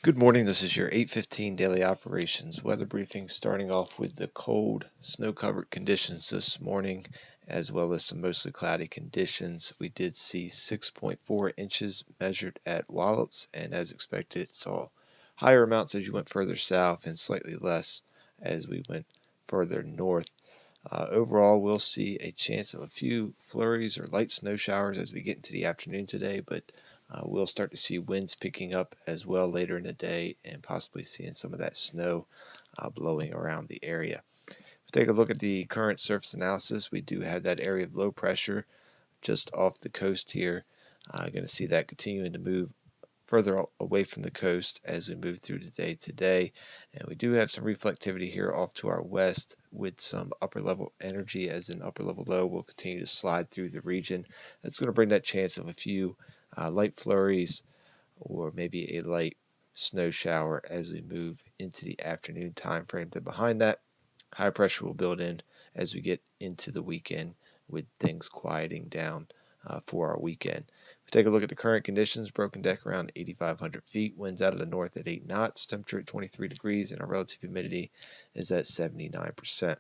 Good morning. This is your 8:15 daily operations weather briefing, starting off with the cold, snow-covered conditions this morning, as well as some mostly cloudy conditions. We did see 6.4 inches measured at Wallops, and as expected, saw higher amounts as you went further south and slightly less as we went further north. Overall, we'll see a chance of a few flurries or light snow showers as we get into the afternoon today, but we'll start to see winds picking up as well later in the day and possibly seeing some of that snow blowing around the area. If we take a look at the current surface analysis, we do have that area of low pressure just off the coast here. Going to see that continuing to move further away from the coast as we move through the day today. And we do have some reflectivity here off to our west with some upper level energy, as an upper level low will continue to slide through the region. That's going to bring that chance of a few light flurries or maybe a light snow shower as we move into the afternoon time frame. Then behind that, high pressure will build in as we get into the weekend with things quieting down for our weekend. If we take a look at the current conditions, broken deck around 8,500 feet, winds out of the north at 8 knots, temperature at 23 degrees, and our relative humidity is at 79%.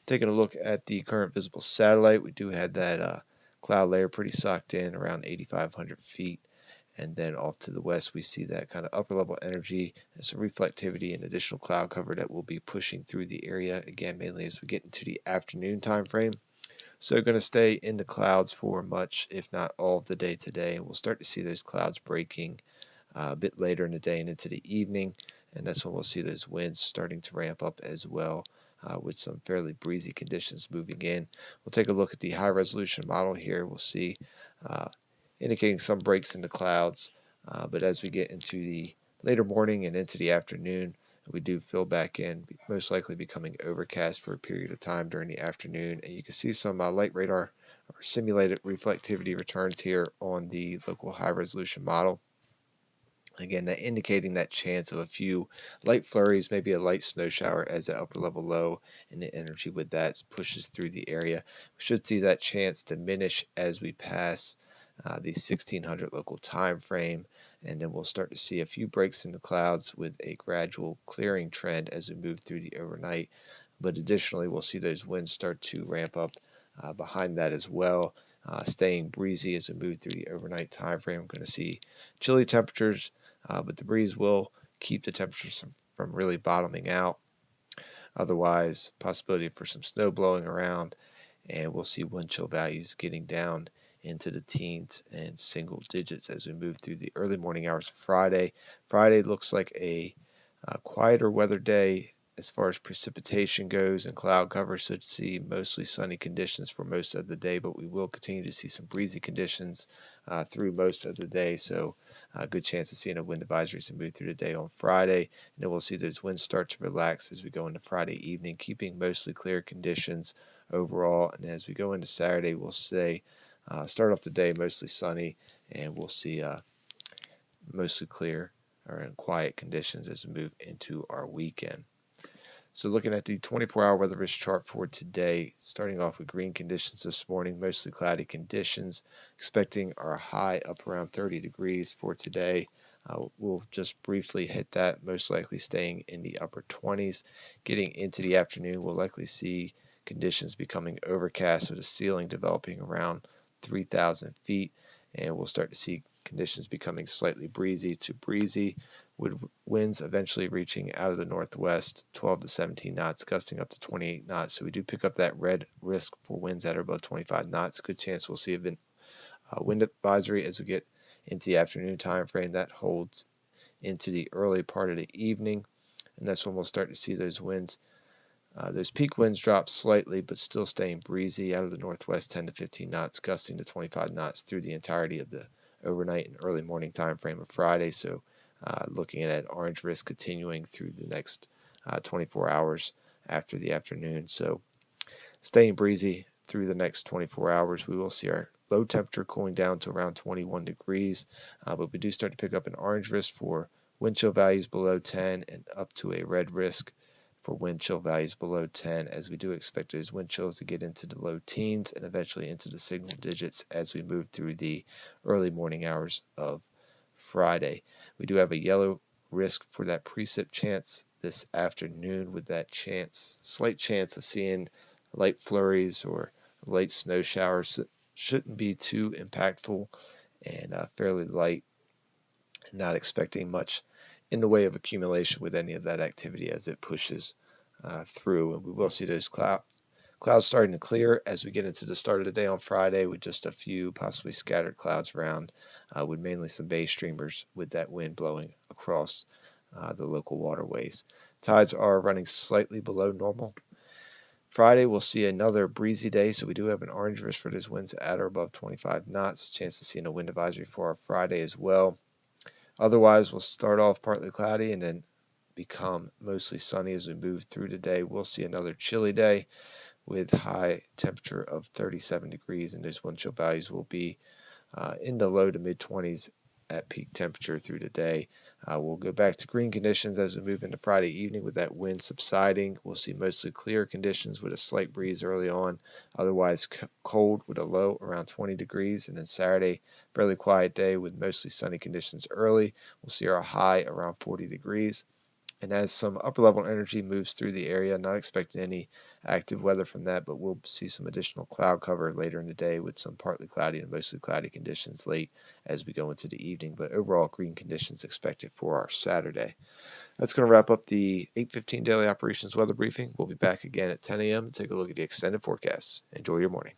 Taking a look at the current visible satellite, we do have that cloud layer pretty socked in around 8,500 feet. And then off to the west, we see that kind of upper level energy and some reflectivity and additional cloud cover that will be pushing through the area, again, mainly as we get into the afternoon time frame. So going to stay in the clouds for much, if not all of the day today. And we'll start to see those clouds breaking a bit later in the day and into the evening. And that's when we'll see those winds starting to ramp up as well, with some fairly breezy conditions moving in. We'll take a look at the high resolution model here. We'll see indicating some breaks in the clouds. But as we get into the later morning and into the afternoon, we do fill back in, most likely becoming overcast for a period of time during the afternoon. And you can see some light radar or simulated reflectivity returns here on the local high resolution model. Again, that indicating that chance of a few light flurries, maybe a light snow shower as the upper level low, and the energy with that pushes through the area. We should see that chance diminish as we pass the 1600 local time frame, and then we'll start to see a few breaks in the clouds with a gradual clearing trend as we move through the overnight. But additionally, we'll see those winds start to ramp up behind that as well, staying breezy as we move through the overnight time frame. We're going to see chilly temperatures, but the breeze will keep the temperatures from really bottoming out. Otherwise, possibility for some snow blowing around, and we'll see wind chill values getting down into the teens and single digits as we move through the early morning hours of Friday. Friday looks like a quieter weather day as far as precipitation goes, and cloud cover should see mostly sunny conditions for most of the day, but we will continue to see some breezy conditions through most of the day. So a good chance of seeing a wind advisory as we move through the day on Friday. And then we'll see those winds start to relax as we go into Friday evening, keeping mostly clear conditions overall. And as we go into Saturday, we'll say start off the day mostly sunny, and we'll see mostly clear or in quiet conditions as we move into our weekend. So looking at the 24-hour weather risk chart for today, starting off with green conditions this morning, mostly cloudy conditions, expecting our high up around 30 degrees for today. We'll just briefly hit that, most likely staying in the upper 20s. Getting into the afternoon, we'll likely see conditions becoming overcast with a ceiling developing around 3,000 feet, and we'll start to see conditions becoming slightly breezy to breezy, with winds eventually reaching out of the northwest 12 to 17 knots, gusting up to 28 knots. So we do pick up that red risk for winds that are above 25 knots. Good chance we'll see a wind advisory as we get into the afternoon time frame. That holds into the early part of the evening, and that's when we'll start to see those winds. Those peak winds drop slightly, but still staying breezy out of the northwest 10 to 15 knots, gusting to 25 knots through the entirety of the overnight and early morning time frame of Friday. So looking at orange risk continuing through the next 24 hours after the afternoon. So staying breezy through the next 24 hours. We will see our low temperature cooling down to around 21 degrees, but we do start to pick up an orange risk for wind chill values below 10 and up to a red risk for wind chill values below 10, as we do expect those wind chills to get into the low teens and eventually into the single digits as we move through the early morning hours of Friday. We do have a yellow risk for that precip chance this afternoon, with that slight chance of seeing light flurries or light snow showers. Shouldn't be too impactful, and fairly light. Not expecting much in the way of accumulation with any of that activity as it pushes through. And we will see those clouds starting to clear as we get into the start of the day on Friday, with just a few possibly scattered clouds around, with mainly some bay streamers with that wind blowing across the local waterways. Tides are running slightly below normal. Friday, we'll see another breezy day, so we do have an orange risk for those winds at or above 25 knots. Chance of seeing a wind advisory for our Friday as well. Otherwise, we'll start off partly cloudy and then become mostly sunny as we move through the day. We'll see another chilly day with high temperature of 37 degrees, and those wind chill values will be in the low to mid 20s at peak temperature through the day. We'll go back to green conditions as we move into Friday evening with that wind subsiding. We'll see mostly clear conditions with a slight breeze early on. Otherwise cold with a low around 20 degrees. And then Saturday, fairly quiet day with mostly sunny conditions early. We'll see our high around 40 degrees. And as some upper level energy moves through the area, not expecting any active weather from that, but we'll see some additional cloud cover later in the day with some partly cloudy and mostly cloudy conditions late as we go into the evening. But overall, green conditions expected for our Saturday. That's going to wrap up the 8:15 daily operations weather briefing. We'll be back again at 10 a.m. and take a look at the extended forecast. Enjoy your morning.